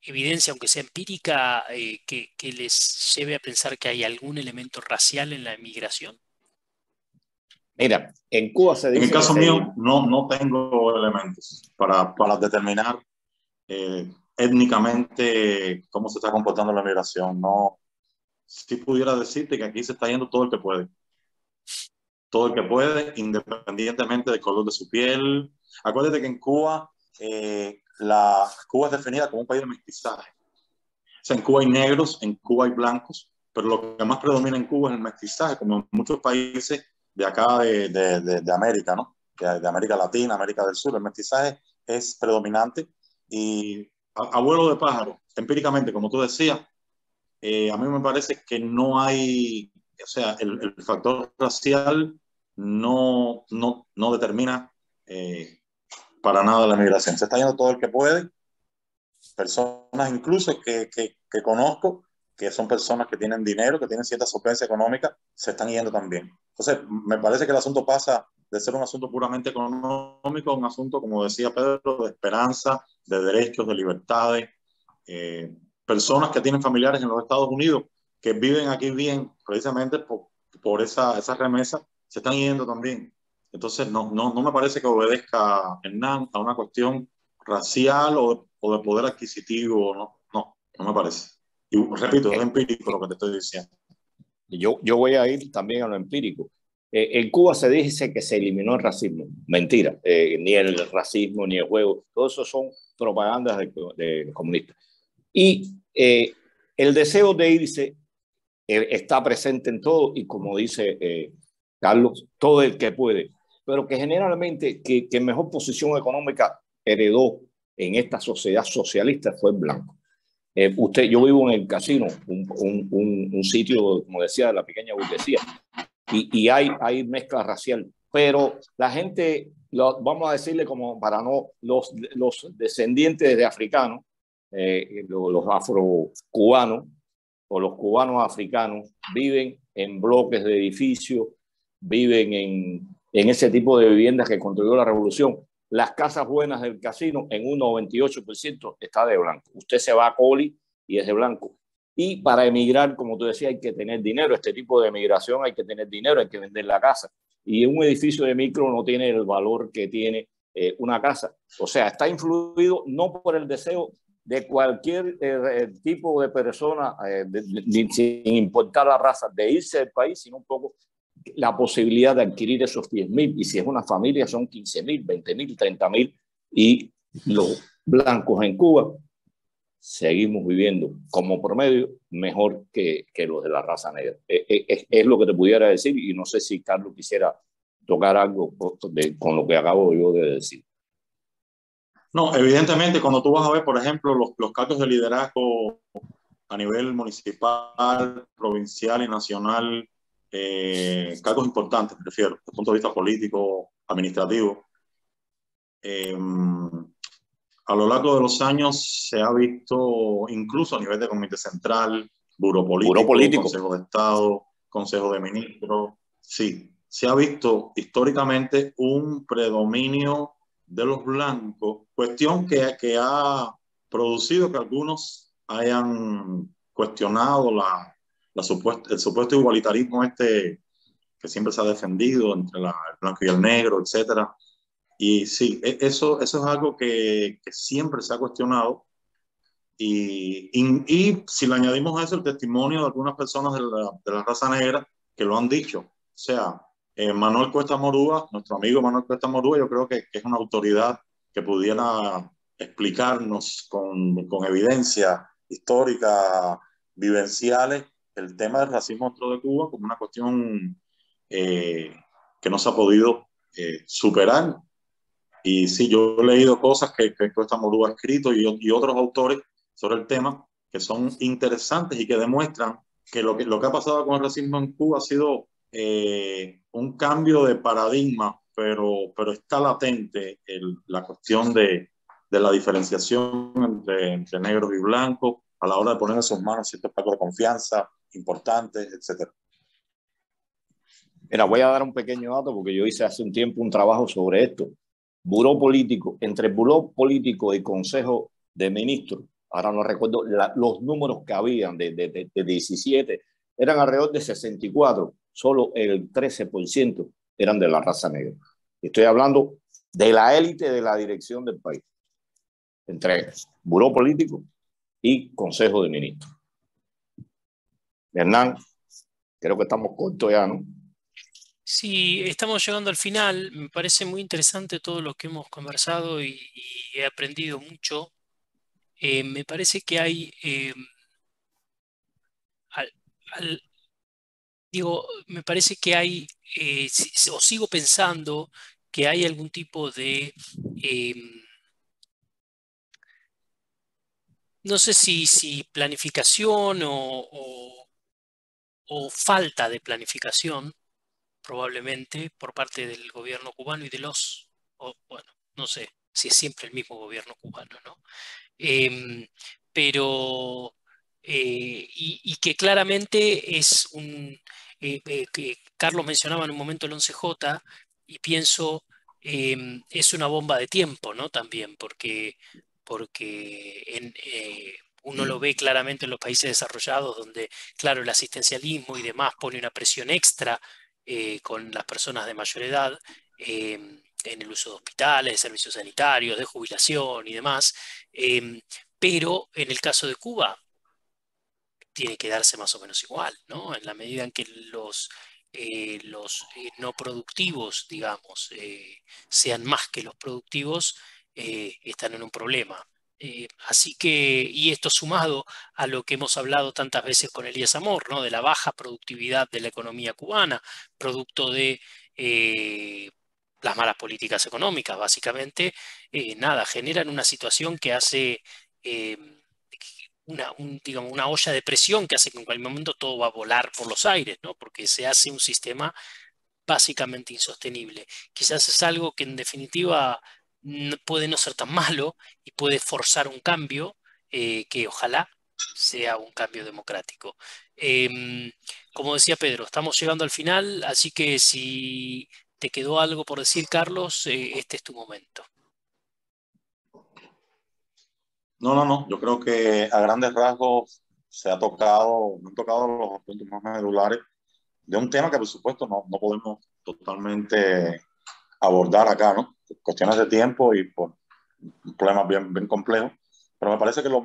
evidencia, aunque sea empírica, que les lleve a pensar que hay algún elemento racial en la emigración? Mira, en Cuba se dice... En el caso mío no tengo elementos para determinar étnicamente cómo se está comportando la migración. No, si pudiera decirte que aquí se está yendo todo el que puede. Todo el que puede, independientemente del color de su piel. Acuérdate que en Cuba, Cuba es definida como un país de mestizaje. O sea, en Cuba hay negros, en Cuba hay blancos, pero lo que más predomina en Cuba es el mestizaje, como en muchos países de acá de América, ¿no? De América Latina, América del Sur. El mestizaje es predominante y a vuelo de pájaro, empíricamente, como tú decías, a mí me parece que no hay, o sea, el factor racial no determina para nada la migración. Se está yendo todo el que puede, personas incluso que conozco, que son personas que tienen dinero, que tienen cierta solvencia económica, se están yendo también. Entonces, me parece que el asunto pasa de ser un asunto puramente económico a un asunto, como decía Pedro, de esperanza, de derechos, de libertades. Personas que tienen familiares en los Estados Unidos que viven aquí bien precisamente por esa remesa se están yendo también. Entonces, no me parece que obedezca, Hernán, a una cuestión racial o de poder adquisitivo, no me parece. Y repito, es empírico lo que te estoy diciendo. Yo voy a ir también a lo empírico. En Cuba se dice que se eliminó el racismo. Mentira. Ni el racismo, ni el juego. Todo eso son propagandas de comunistas. Y el deseo de irse está presente en todo y como dice Carlos, todo el que puede. Pero que generalmente que mejor posición económica heredó en esta sociedad socialista fue el blanco. Yo vivo en el Casino, un sitio, como decía, de la pequeña burguesía, y hay mezcla racial, pero la gente, vamos a decirle como para no, los descendientes de africanos, los afrocubanos o los cubanos africanos viven en bloques de edificios, viven en ese tipo de viviendas que construyó la revolución. Las casas buenas del Casino en un 98% está de blanco. Usted se va a Coli y es de blanco. Y para emigrar, como tú decías, hay que tener dinero. Este tipo de emigración hay que tener dinero, hay que vender la casa. Y un edificio de micro no tiene el valor que tiene una casa. O sea, está influido no por el deseo de cualquier tipo de persona, sin importar la raza, de irse del país, sino un poco la posibilidad de adquirir esos 10.000, y si es una familia son 15.000, 20.000, 30.000, y los blancos en Cuba seguimos viviendo como promedio mejor que los de la raza negra. Es lo que te pudiera decir, y no sé si Carlos quisiera tocar algo con lo que acabo yo de decir. No, evidentemente, cuando tú vas a ver, por ejemplo, los cargos de liderazgo a nivel municipal, provincial y nacional, cargos importantes, me refiero, desde el punto de vista político, administrativo. A lo largo de los años se ha visto, incluso a nivel de Comité Central, Buró Político, Consejo de Estado, Consejo de Ministros, sí, se ha visto históricamente un predominio de los blancos, cuestión que ha producido que algunos hayan cuestionado el supuesto igualitarismo que siempre se ha defendido entre el blanco y el negro, etcétera. Y sí, eso es algo que siempre se ha cuestionado. Y si le añadimos a eso el testimonio de algunas personas de la raza negra que lo han dicho, o sea, Manuel Cuesta Morúa, nuestro amigo Manuel Cuesta Morúa, yo creo que es una autoridad que pudiera explicarnos con evidencia histórica, vivenciales, el tema del racismo dentro de Cuba como una cuestión que no se ha podido superar. Y sí, yo he leído cosas que Cuesta Morúa ha escrito y otros autores sobre el tema que son interesantes y que demuestran que lo que ha pasado con el racismo en Cuba ha sido un cambio de paradigma, pero está latente la cuestión de la diferenciación entre negros y blancos a la hora de poner en sus manos ciertos pactos de confianza importantes, etc. Mira, voy a dar un pequeño dato porque yo hice hace un tiempo un trabajo sobre esto. Buró político, entre buró político y consejo de ministros, ahora no recuerdo los números que habían de 17, eran alrededor de 64, solo el 13% eran de la raza negra. Estoy hablando de la élite de la dirección del país, entre buró político y consejo de ministros. Hernán, creo que estamos cortos ya, ¿no? Sí, estamos llegando al final. Me parece muy interesante todo lo que hemos conversado y he aprendido mucho. Me parece que hay, al- al- me parece que hay, o sigo pensando que hay algún tipo de, no sé si planificación o falta de planificación probablemente por parte del gobierno cubano y bueno, no sé si es siempre el mismo gobierno cubano, ¿no? Em, pero, y que claramente es que Carlos mencionaba en un momento el 11J, y pienso, es una bomba de tiempo, ¿no? También, porque Uno lo ve claramente en los países desarrollados, donde, claro, el asistencialismo y demás pone una presión extra con las personas de mayor edad en el uso de hospitales, de servicios sanitarios, de jubilación y demás. Pero en el caso de Cuba, tiene que darse más o menos igual, ¿no? En la medida en que los no productivos, digamos, sean más que los productivos, están en un problema. Así que, y esto sumado a lo que hemos hablado tantas veces con Elías Amor, ¿no? De la baja productividad de la economía cubana, producto de las malas políticas económicas, básicamente, nada, generan una situación que hace digamos, una olla de presión que hace que en cualquier momento todo va a volar por los aires, ¿no? Porque se hace un sistema básicamente insostenible. Quizás es algo que en definitiva puede no ser tan malo y puede forzar un cambio que ojalá sea un cambio democrático. Como decía Pedro, estamos llegando al final, así que si te quedó algo por decir, Carlos, este es tu momento. No. Yo creo que a grandes rasgos han tocado los puntos más medulares de un tema que, por supuesto, no podemos totalmente abordar acá, ¿no? Por cuestiones de tiempo y por un problema bien complejo. Pero me parece que lo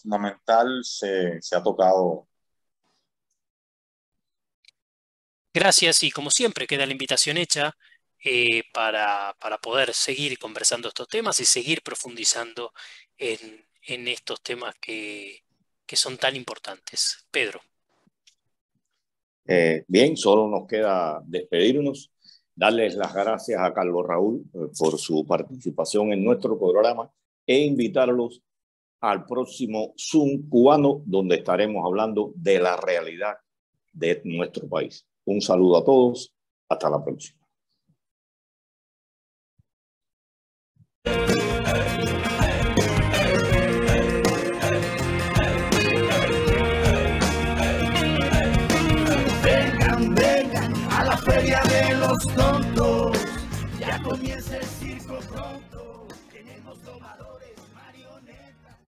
fundamental se ha tocado. Gracias y como siempre queda la invitación hecha para poder seguir conversando estos temas y seguir profundizando en estos temas que son tan importantes. Pedro. Bien, solo nos queda despedirnos, darles las gracias a Carlos Raúl por su participación en nuestro programa e invitarlos al próximo Zoom cubano, donde estaremos hablando de la realidad de nuestro país. Un saludo a todos, hasta la próxima. Vengan a la feria de los tontos, ya comienza el circo pronto.